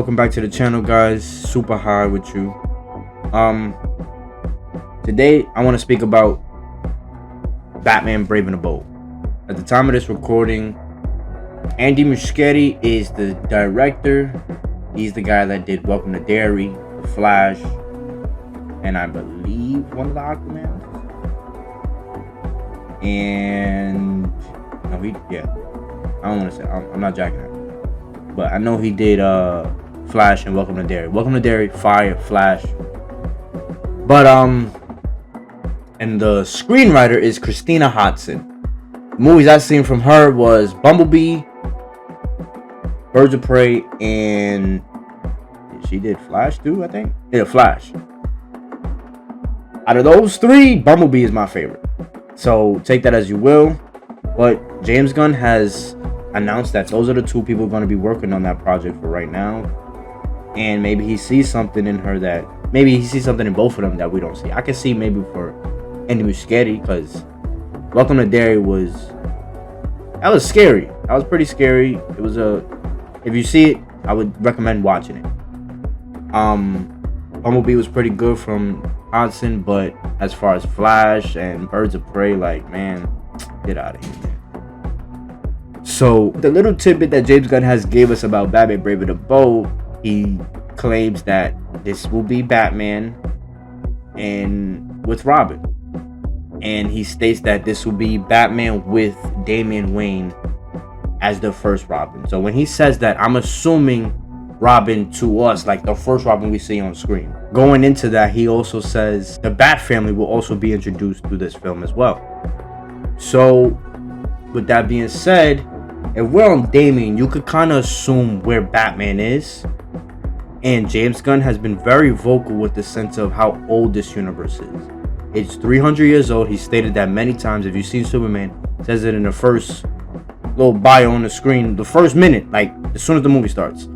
Welcome back to the channel, guys. Super high with you. Today I want to speak about Batman Brave and the Bold. At the time of this recording, Andy Muschietti is the director. He's the guy that did Welcome to Derry, The Flash, and I believe one of the Aquaman. And no, I don't want to say, I'm not jacking that, but I know he did Flash and Welcome to Derry. Welcome to Derry, fire. Flash. But and the screenwriter is Christina Hodson. The movies I've seen from her was Bumblebee, Birds of Prey, and she did Flash too, I think. Yeah, Flash. Out of those three, Bumblebee is my favorite. So take that as you will. But James Gunn has announced that those are the two people going to be working on that project for right now. And maybe he sees something in her that, maybe he sees something in both of them that we don't see. I can see maybe for Andy Muschietti, because Welcome to Derry was scary. That was pretty scary. It was if you see it, I would recommend watching it. Bumblebee was pretty good from Hodson, but as far as Flash and Birds of Prey, like, man, get out of here, man. So the little tidbit that James Gunn has gave us about Batman Brave and the Bold, he claims that this will be Batman and with Robin. And he states that this will be Batman with Damian Wayne as the first Robin. So when he says that, I'm assuming Robin to us, like the first Robin we see on screen. Going into that, he also says the Bat family will also be introduced through this film as well. So with that being said, if we're on Damian, you could kind of assume where Batman is. And James Gunn has been very vocal with the sense of how old this universe is. It's 300 years old. He stated that many times. If you've seen Superman, it says it in the first little bio on the screen, the first minute, like as soon as the movie starts.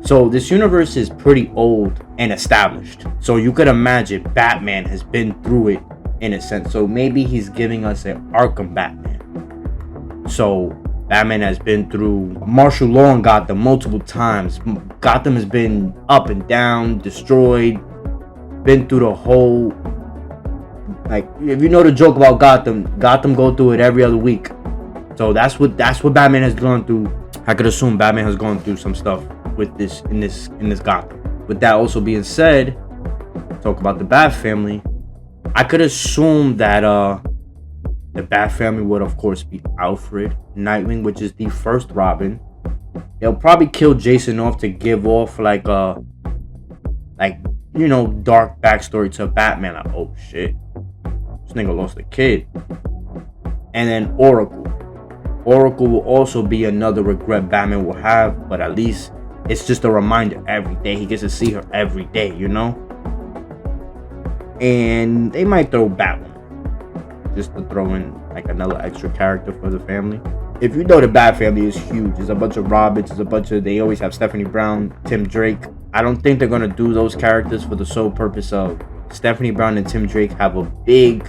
So this universe is pretty old and established. So you could imagine Batman has been through it in a sense. So maybe he's giving us an Arkham Batman. So Batman has been through martial law in Gotham multiple times. Gotham has been up and down, destroyed, been through the whole, like, if you know the joke about Gotham go through it every other week. So that's what Batman has gone through. I could assume Batman has gone through some stuff with this in this Gotham. With that also being said, talk about the Bat family. I could assume that the Bat family would of course be Alfred, Nightwing, which is the first Robin. They'll probably kill Jason off to give off like dark backstory to Batman. Like, oh shit, this nigga lost a kid. And then Oracle will also be another regret Batman will have, but at least it's just a reminder every day. He gets to see her every day, you know? And they might throw Batwoman just to throw in like another extra character for the family. If you know, the Bat family is huge. There's a bunch of Robins, they always have Stephanie Brown, Tim Drake. I don't think they're gonna do those characters for the sole purpose of Stephanie Brown and Tim Drake have a big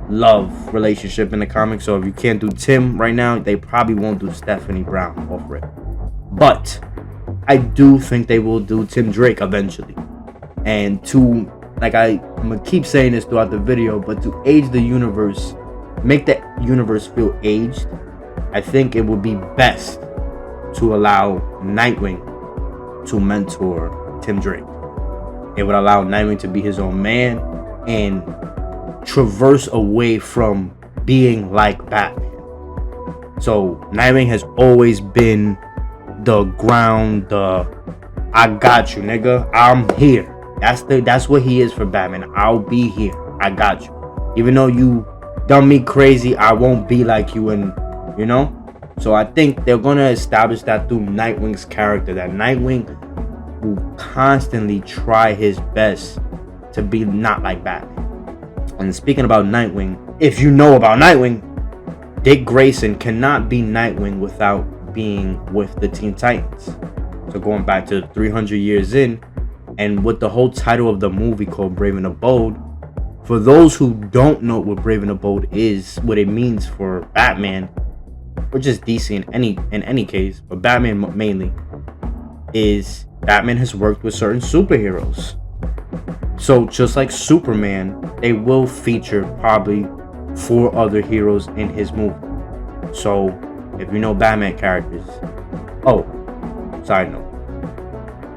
love relationship in the comics. So if you can't do Tim right now, they probably won't do Stephanie Brown off rip. But I do think they will do Tim Drake eventually. And to, like, I'm gonna keep saying this throughout the video, but to age the universe, make the universe feel aged, I think it would be best to allow Nightwing to mentor Tim Drake. It would allow Nightwing to be his own man and traverse away from being like Batman. So Nightwing has always been the ground, I got you, nigga, I'm here. That's what he is for Batman. I'll be here, I got you. Even though you done me crazy, I won't be like you, and you know. So I think they're gonna establish that through Nightwing's character, that Nightwing will constantly try his best to be not like Batman. And speaking about Nightwing, if you know about Nightwing, Dick Grayson cannot be Nightwing without being with the Teen Titans. So going back to 300 years in, and with the whole title of the movie called Brave and the Bold, for those who don't know what Brave and the Bold is, what it means for Batman, or just DC in any case, but Batman mainly, is Batman has worked with certain superheroes. So just like Superman, they will feature probably 4 other heroes in his movie. So if you know Batman characters, oh, side note,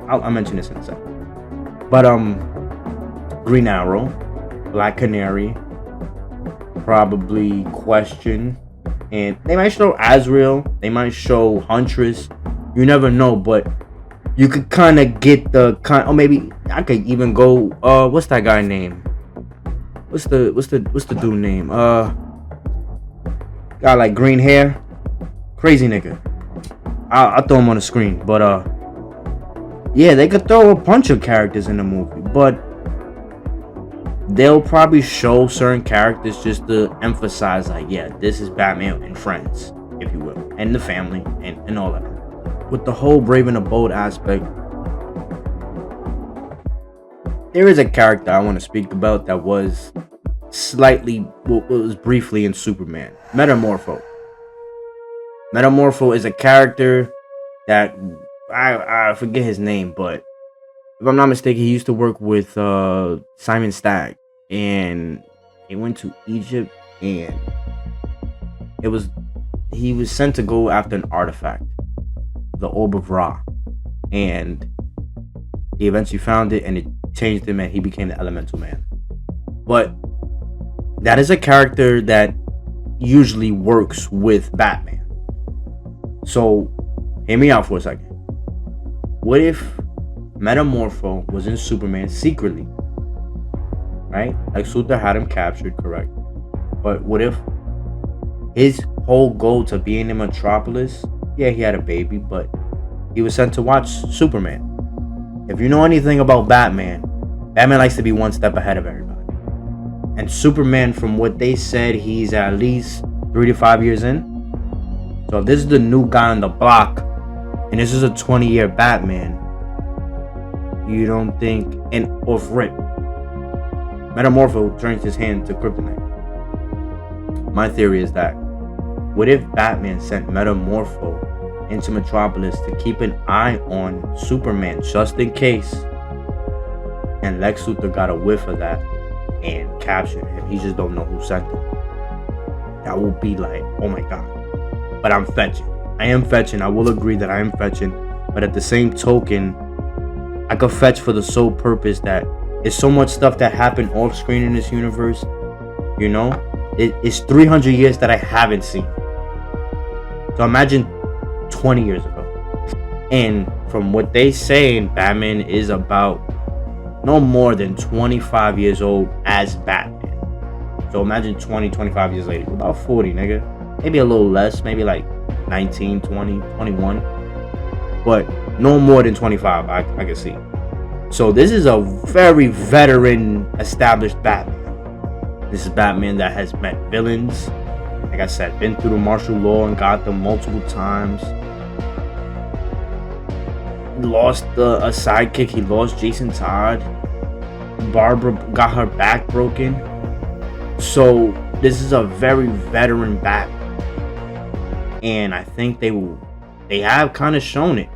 I'll mention this in a second. But Green Arrow, Black Canary, probably Question, and they might show Azrael, they might show Huntress. You never know, but you could kind of get the kind. Or maybe I could even go. What's that guy name? What's the dude name? Got like green hair, crazy nigga. I'll throw him on the screen, but yeah, they could throw a bunch of characters in the movie, but they'll probably show certain characters just to emphasize, like, yeah, this is Batman and friends, if you will, and the family and all that. With the whole brave and the bold aspect, there is a character I want to speak about that was briefly in Superman. Metamorpho. Metamorpho is a character that I forget his name, but if I'm not mistaken, he used to work with Simon Stagg, and he went to Egypt, and he was sent to go after an artifact, the Orb of Ra, and he eventually found it, and it changed him, and he became the Elemental Man. But that is a character that usually works with Batman. So hear me out for a second. What if Metamorpho was in Superman secretly, right? Like Luthor had him captured, correct? But what if his whole goal to being in Metropolis, yeah, he had a baby, but he was sent to watch Superman. If you know anything about Batman, Batman likes to be one step ahead of everybody. And Superman, from what they said, he's at least 3 to 5 years in. So if this is the new guy on the block, and this is a 20-year Batman, you don't think, and off rip, Metamorpho turns his hand to kryptonite. My theory is that, what if Batman sent Metamorpho into Metropolis to keep an eye on Superman just in case, and Lex Luthor got a whiff of that and captured him? He just don't know who sent him. That will be like, oh my god. But I'm fetching. I am fetching. I will agree that I am fetching. But at the same token, I could fetch for the sole purpose that it's so much stuff that happened off screen in this universe. You know? It's 300 years that I haven't seen. So imagine 20 years ago. And from what they say, Batman is about no more than 25 years old as Batman. So imagine 25 years later. About 40, nigga. Maybe a little less. Maybe like 19, 20, 21. But no more than 25, I can see. So this is a very veteran, established Batman. This is Batman that has met villains. Like I said, been through the martial law in Gotham multiple times. Lost a sidekick. He lost Jason Todd. Barbara got her back broken. So this is a very veteran Batman. And I think they have kind of shown it.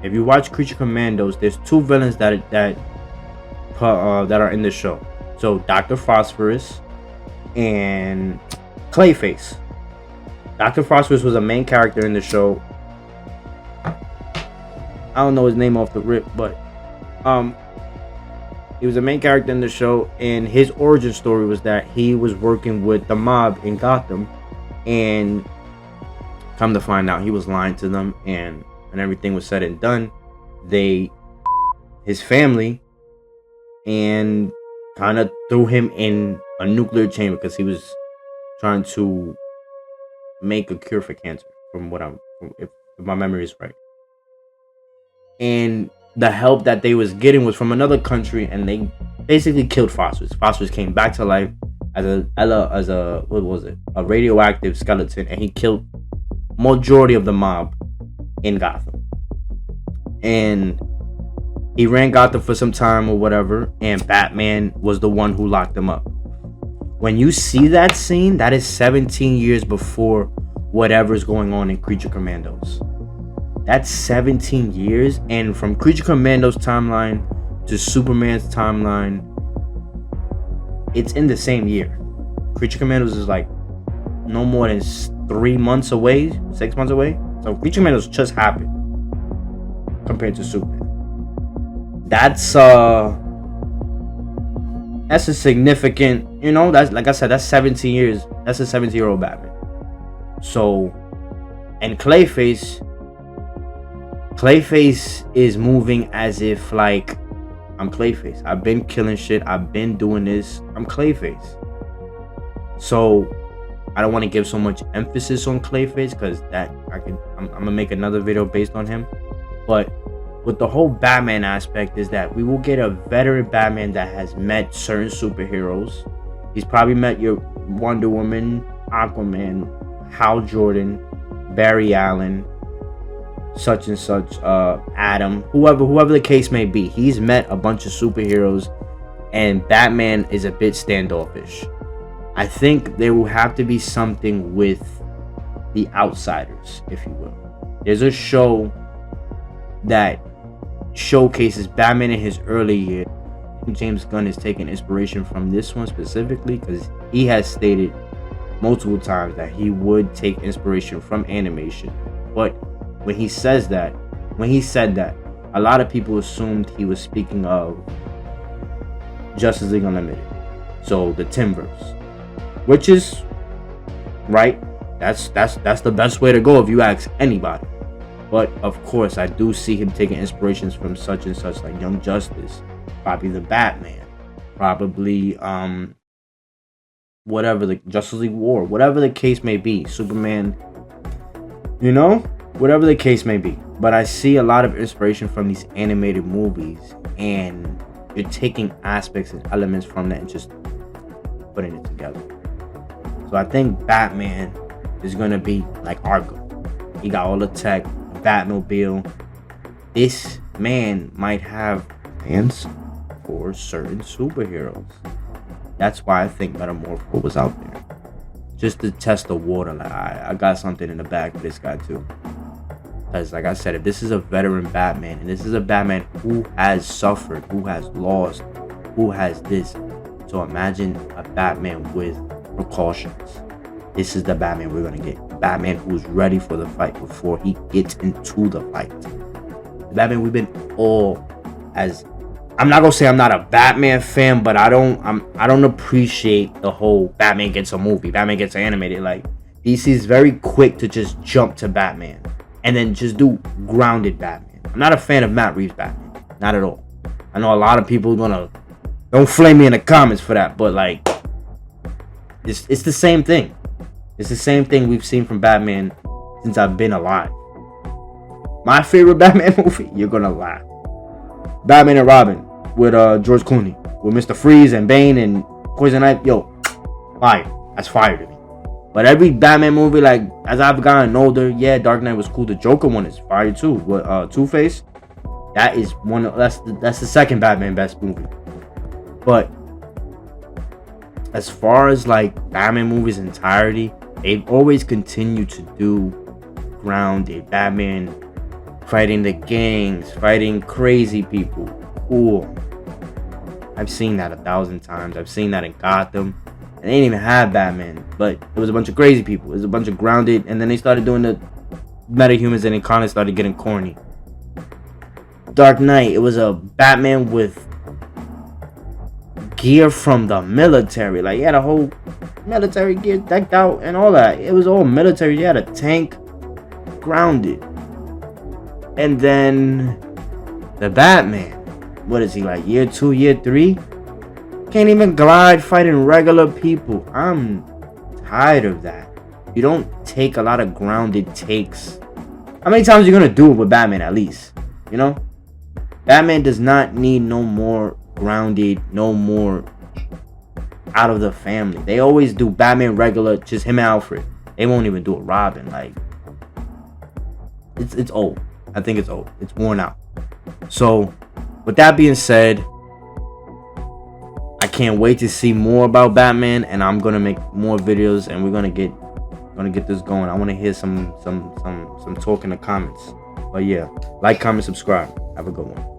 If you watch Creature Commandos, there's 2 villains that are in the show. So Dr. Phosphorus and Clayface. Dr. Phosphorus was a main character in the show. I don't know his name off the rip, but he was a main character in the show, and his origin story was that he was working with the mob in Gotham, and come to find out he was lying to them, and when everything was said and done, his family, and kind of threw him in a nuclear chamber because he was trying to make a cure for cancer, if my memory is right. And the help that they was getting was from another country, and they basically killed Phosphorus. Phosphorus came back to life as a radioactive skeleton, and he killed majority of the mob in Gotham. And he ran Gotham for some time or whatever, and Batman was the one who locked him up. When you see that scene, that is 17 years before whatever's going on in Creature Commandos. That's 17 years. And from Creature Commando's timeline to Superman's timeline, it's in the same year. Creature Commandos is like no more than 3 months away, 6 months away. So Creature Commandos just happened compared to Superman. That's a significant, you know, that's like I said, that's 17 years. That's a 17-year-old Batman. So, and Clayface is moving as if like, I'm Clayface. I've been killing shit. I've been doing this. I'm Clayface. So I don't want to give so much emphasis on Clayface because I'm gonna make another video based on him. But with the whole Batman aspect is that we will get a veteran Batman that has met certain superheroes. He's probably met your Wonder Woman, Aquaman, Hal Jordan, Barry Allen, such and such, Adam, whoever the case may be. He's met a bunch of superheroes, and Batman is a bit standoffish. I think there will have to be something with the Outsiders, if you will. There's a show that showcases Batman in his early years. James Gunn is taking inspiration from this one specifically because he has stated multiple times that he would take inspiration from animation. But when he said that, a lot of people assumed he was speaking of Justice League Unlimited, so the Timbers, which is right. That's the best way to go if you ask anybody. But of course, I do see him taking inspirations from such and such, like Young Justice, probably the Batman, probably whatever, the Justice League War, whatever the case may be, Superman, you know, whatever the case may be. But I see a lot of inspiration from these animated movies, and you're taking aspects and elements from that and just putting it together. So I think Batman is gonna be like Arkham. He got all the tech, Batmobile. This man might have plans for certain superheroes. That's why I think Metamorpho was out there, just to test the water. Like, I got something in the bag for this guy too. Because like I said, if this is a veteran Batman, and this is a Batman who has suffered, who has lost, who has this, so imagine a Batman with precautions. This is the Batman we're gonna get. Batman who's ready for the fight before he gets into the fight. The Batman we've been all, as I'm not gonna say I'm not a Batman fan, but I don't appreciate the whole Batman gets a movie, Batman gets animated. Like, DC is very quick to just jump to Batman and then just do grounded Batman. I'm not a fan of Matt Reeves Batman, not at all. I know a lot of people don't flame me in the comments for that, but like, it's the same thing. It's the same thing we've seen from Batman since I've been alive. My favorite Batman movie, you're gonna laugh. Batman and Robin with George Clooney, with Mr. Freeze and Bane and Poison Ivy. Yo, fire. That's fire to me. But every Batman movie, like, as I've gotten older, yeah, Dark Knight was cool. The Joker one is fire too. With Two-Face, that is that's the second Batman best movie. But as far as like Batman movies entirety, they've always continued to do grounded Batman fighting the gangs, fighting crazy people. Cool. I've seen that 1,000 times. I've seen that in Gotham. And they didn't even have Batman, but it was a bunch of crazy people. It was a bunch of grounded, and then they started doing the metahumans, and it kind of started getting corny. Dark Knight, it was a Batman with gear from the military. Like, he had a whole military gear decked out and all that. It was all military. He had a tank, grounded. And then the Batman, what is he, like year 2, year 3? Can't even glide fighting regular people. I'm tired of that. You don't take a lot of grounded takes. How many times are you gonna do it with Batman at least? You know? Batman does not need no more grounded, no more out of the family. They always do Batman regular, just him and Alfred. They won't even do a Robin. Like, it's old. I think it's old. It's worn out. So, with that being said, I can't wait to see more about Batman, and I'm gonna make more videos, and we're gonna get this going. I want to hear some talk in the comments. But yeah, like, comment, subscribe. Have a good one.